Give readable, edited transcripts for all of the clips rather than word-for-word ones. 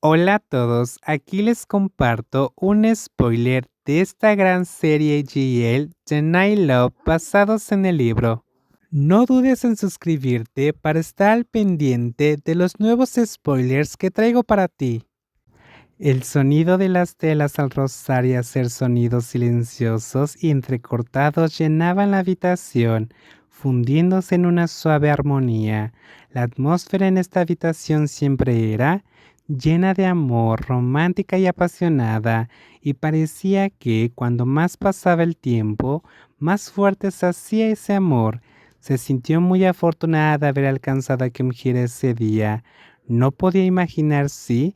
Hola a todos, aquí les comparto un spoiler de esta gran serie GL The Night Love basados en el libro. No dudes en suscribirte para estar al pendiente de los nuevos spoilers que traigo para ti. El sonido de las telas al rozar y hacer sonidos silenciosos y entrecortados llenaban la habitación, fundiéndose en una suave armonía. La atmósfera en esta habitación siempre era llena de amor, romántica y apasionada, y parecía que cuando más pasaba el tiempo, más fuerte se hacía ese amor. Se sintió muy afortunada de haber alcanzado a Kemjira ese día. No podía imaginar si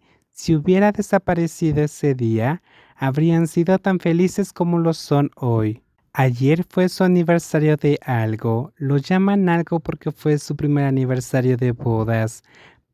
hubiera desaparecido ese día, habrían sido tan felices como lo son hoy. Ayer fue su aniversario de algo, lo llaman algo porque fue su primer aniversario de bodas,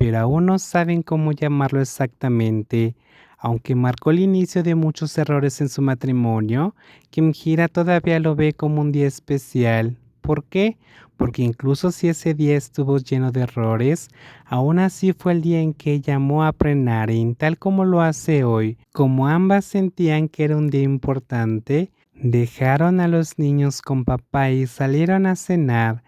pero aún no saben cómo llamarlo exactamente. Aunque marcó el inicio de muchos errores en su matrimonio, Kimhira todavía lo ve como un día especial. ¿Por qué? Porque incluso si ese día estuvo lleno de errores, aún así fue el día en que llamó a Prenarin, tal como lo hace hoy. Como ambas sentían que era un día importante, dejaron a los niños con papá y salieron a cenar.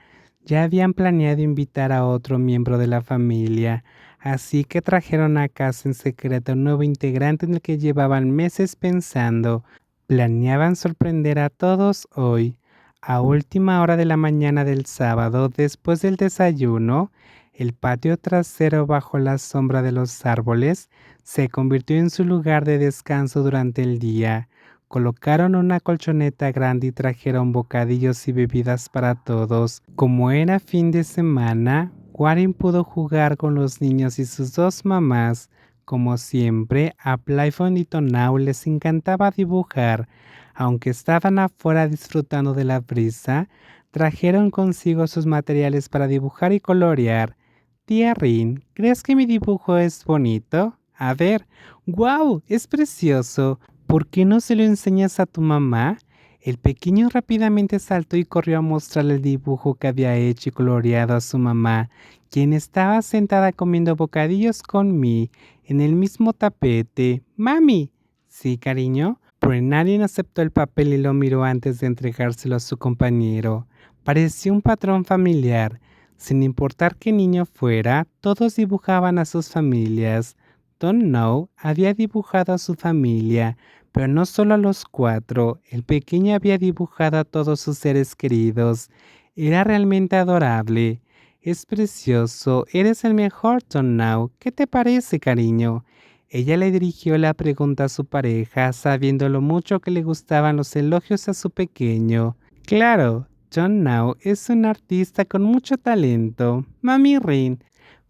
Ya habían planeado invitar a otro miembro de la familia, así que trajeron a casa en secreto a un nuevo integrante en el que llevaban meses pensando. Planeaban sorprender a todos hoy. A última hora de la mañana del sábado, después del desayuno, el patio trasero bajo la sombra de los árboles se convirtió en su lugar de descanso durante el día. Colocaron una colchoneta grande y trajeron bocadillos y bebidas para todos. Como era fin de semana, Warren pudo jugar con los niños y sus dos mamás. Como siempre, a Playford y Tonau les encantaba dibujar. Aunque estaban afuera disfrutando de la brisa, trajeron consigo sus materiales para dibujar y colorear. Tía Rin, ¿crees que mi dibujo es bonito? A ver, ¡guau! Es precioso. ¿Por qué no se lo enseñas a tu mamá? El pequeño rápidamente saltó y corrió a mostrarle el dibujo que había hecho y coloreado a su mamá, quien estaba sentada comiendo bocadillos con mí en el mismo tapete. ¡Mami! Sí, cariño. Brennan aceptó el papel y lo miró antes de entregárselo a su compañero. Parecía un patrón familiar. Sin importar qué niño fuera, todos dibujaban a sus familias. Don't Know había dibujado a su familia, pero no solo a los cuatro. El pequeño había dibujado a todos sus seres queridos. Era realmente adorable. Es precioso. Eres el mejor, Don't Know. ¿Qué te parece, cariño? Ella le dirigió la pregunta a su pareja, sabiendo lo mucho que le gustaban los elogios a su pequeño. Claro, John Now es un artista con mucho talento. Mami Rin.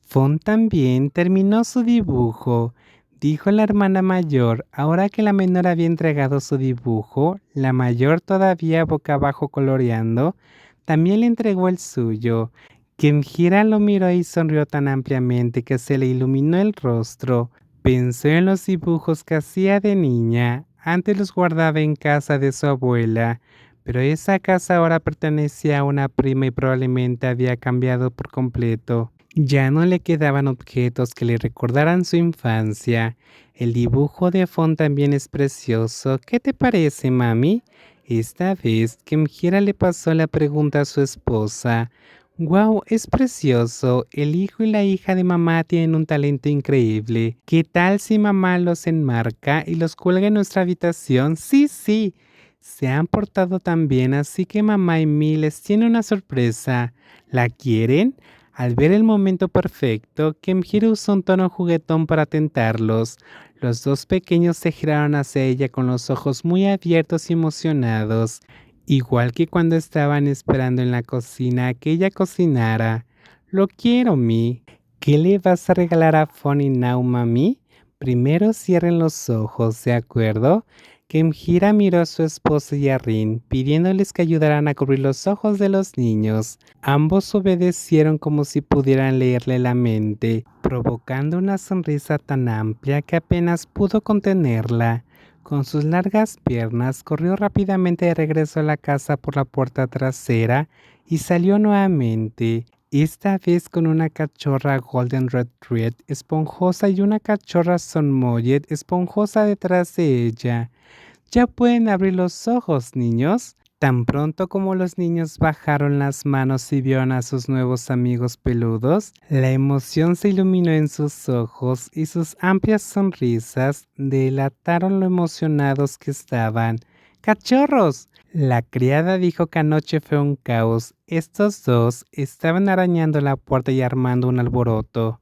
Fon también terminó su dibujo, dijo la hermana mayor. Ahora que la menor había entregado su dibujo, la mayor todavía boca abajo coloreando, también le entregó el suyo. Kenjira lo miró y sonrió tan ampliamente que se le iluminó el rostro. Pensó en los dibujos que hacía de niña. Antes los guardaba en casa de su abuela, pero esa casa ahora pertenecía a una prima y probablemente había cambiado por completo. Ya no le quedaban objetos que le recordaran su infancia. El dibujo de Fon también es precioso. ¿Qué te parece, mami? Esta vez, Kemjira le pasó la pregunta a su esposa. Wow, es precioso. El hijo y la hija de mamá tienen un talento increíble. ¿Qué tal si mamá los enmarca y los cuelga en nuestra habitación? Sí, sí. Se han portado tan bien, así que mamá y mí les tiene una sorpresa. ¿La quieren? Al ver el momento perfecto, Kemjiro usó un tono juguetón para tentarlos. Los dos pequeños se giraron hacia ella con los ojos muy abiertos y emocionados, igual que cuando estaban esperando en la cocina a que ella cocinara. Lo quiero, Mi. ¿Qué le vas a regalar a Funny Now, mami? Primero cierren los ojos, ¿de acuerdo? Kemjira miró a su esposo y a Rin, pidiéndoles que ayudaran a cubrir los ojos de los niños. Ambos obedecieron como si pudieran leerle la mente, provocando una sonrisa tan amplia que apenas pudo contenerla. Con sus largas piernas corrió rápidamente de regreso a la casa por la puerta trasera y salió nuevamente. esta vez con una cachorra Golden Retriever esponjosa y una cachorra Samoyed esponjosa detrás de ella. Ya pueden abrir los ojos, niños. Tan pronto como los niños bajaron las manos y vieron a sus nuevos amigos peludos, la emoción se iluminó en sus ojos y sus amplias sonrisas delataron lo emocionados que estaban. ¡Cachorros! La criada dijo que anoche fue un caos. Estos dos estaban arañando la puerta y armando un alboroto.